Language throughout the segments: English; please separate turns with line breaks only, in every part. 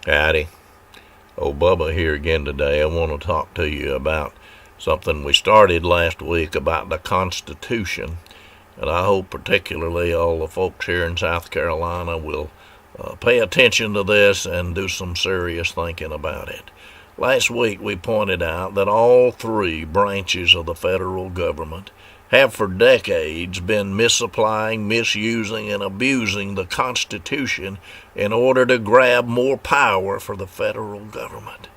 Howdy. Old Bubba here again today. I want to talk to you about something we started last week about the Constitution. And I hope particularly all the folks here in South Carolina will pay attention to this and do some serious thinking about it. Last week we pointed out that all three branches of the federal government have for decades been misapplying, misusing, and abusing the Constitution in order to grab more power for the federal government.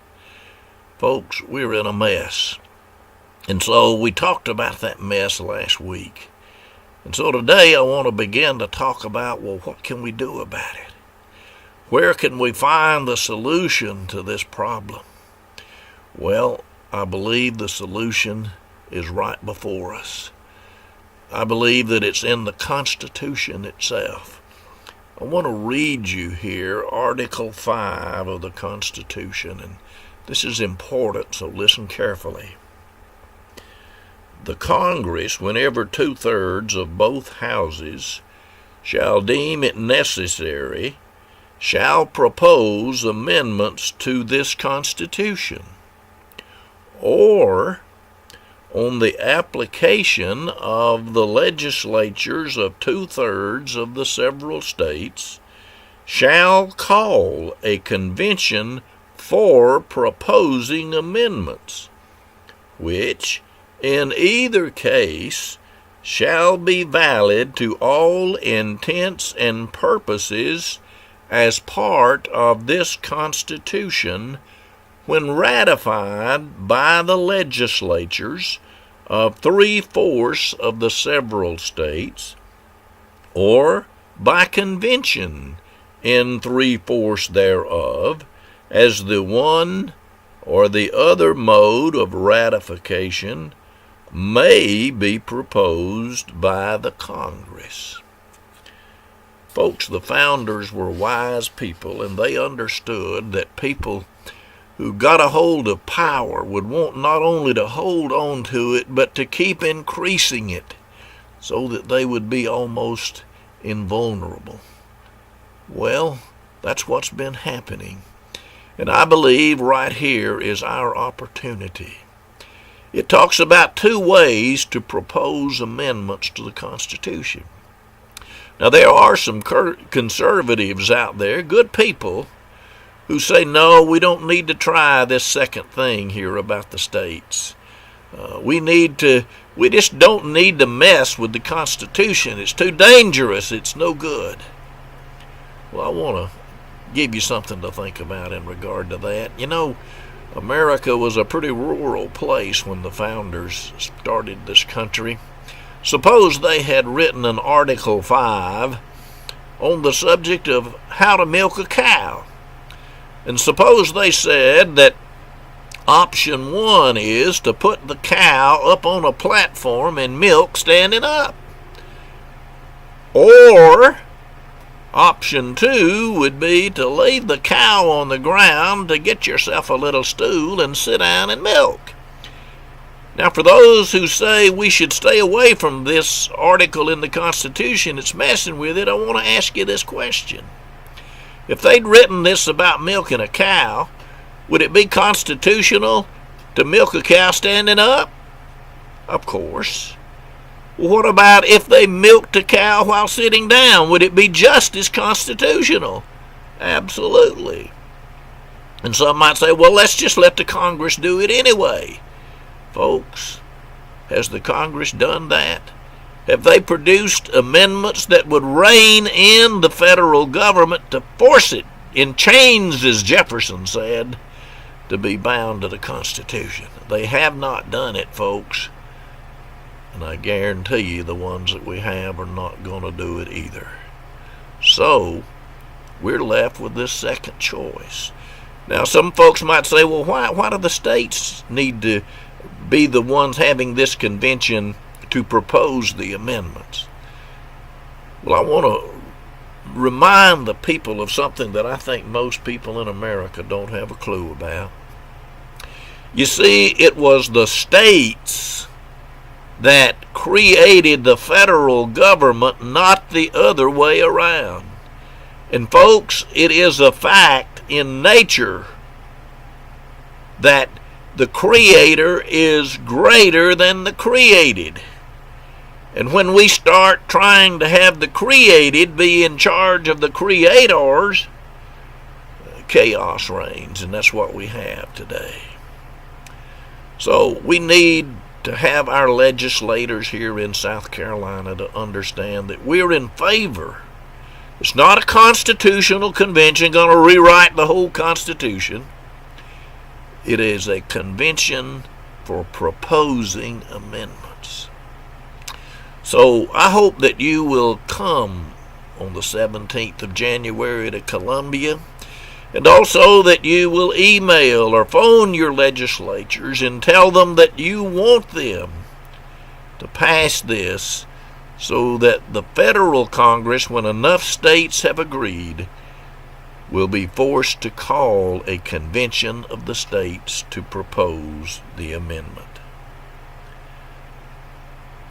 Folks, we're in a mess. And so we talked about that mess last week. And so today I want to begin to talk about, well, what can we do about it? Where can we find the solution to this problem? Well, I believe the solution is right before us. I believe that it's in the Constitution itself. I want to read you here Article 5 of the Constitution, and this is important, so listen carefully. The Congress, whenever 2/3 of both houses shall deem it necessary, shall propose amendments to this Constitution, or on the application of the legislatures of 2/3 of the several states, shall call a convention for proposing amendments, which in either case shall be valid to all intents and purposes as part of this Constitution when ratified by the legislatures of 3/4 of the several states, or by convention in 3/4 thereof, as the one or the other mode of ratification may be proposed by the Congress. Folks, the founders were wise people, and they understood that people who got a hold of power would want not only to hold on to it, but to keep increasing it so that they would be almost invulnerable. Well, that's what's been happening. And I believe right here is our opportunity. It talks about two ways to propose amendments to the Constitution. Now, there are some conservatives out there, good people, who say, no, we don't need to try this second thing here about the states. We just don't need to mess with the Constitution. It's too dangerous. It's no good. Well, I want to give you something to think about in regard to that. You know, America was a pretty rural place when the founders started this country. Suppose they had written an Article 5 on the subject of how to milk a cow. And suppose they said that option 1 is to put the cow up on a platform and milk standing up. Or option 2 would be to leave the cow on the ground to get yourself a little stool and sit down and milk. Now, for those who say we should stay away from this article in the Constitution, it's messing with it, I want to ask you this question. If they'd written this about milking a cow, would it be constitutional to milk a cow standing up? Of course. Well, what about if they milked a cow while sitting down? Would it be just as constitutional? Absolutely. And some might say, well, let's just let the Congress do it anyway. Folks, has the Congress done that? Have they produced amendments that would rein in the federal government to force it in chains, as Jefferson said, to be bound to the Constitution? They have not done it, folks. And I guarantee you the ones that we have are not going to do it either. So, we're left with this second choice. Now, some folks might say, well, why do the states need to be the ones having this convention to propose the amendments? Well, I want to remind the people of something that I think most people in America don't have a clue about. You see, it was the states that created the federal government, not the other way around. And folks, it is a fact in nature that the Creator is greater than the created. And when we start trying to have the created be in charge of the creators, chaos reigns, and that's what we have today. So we need to have our legislators here in South Carolina to understand that we're in favor. It's not a constitutional convention going to rewrite the whole Constitution. It is a convention for proposing amendments. So I hope that you will come on the 17th of January to Columbia, and also that you will email or phone your legislatures and tell them that you want them to pass this so that the federal Congress, when enough states have agreed, will be forced to call a convention of the states to propose the amendment.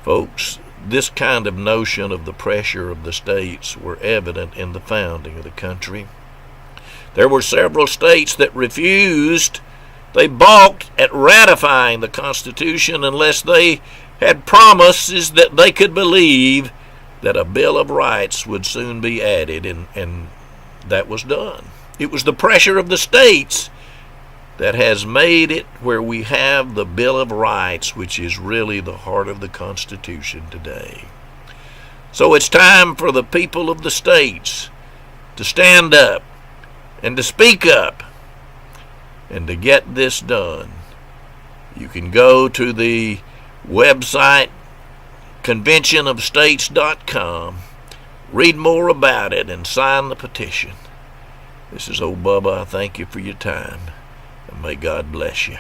Folks, this kind of notion of the pressure of the states were evident in the founding of the country. There were several states that refused. They balked at ratifying the Constitution unless they had promises that they could believe that a Bill of Rights would soon be added, and that was done. It was the pressure of the states that has made it where we have the Bill of Rights, which is really the heart of the Constitution today. So it's time for the people of the states to stand up and to speak up and to get this done. You can go to the website conventionofstates.com, read more about it, and sign the petition. This is old Bubba. I thank you for your time, and may God bless you.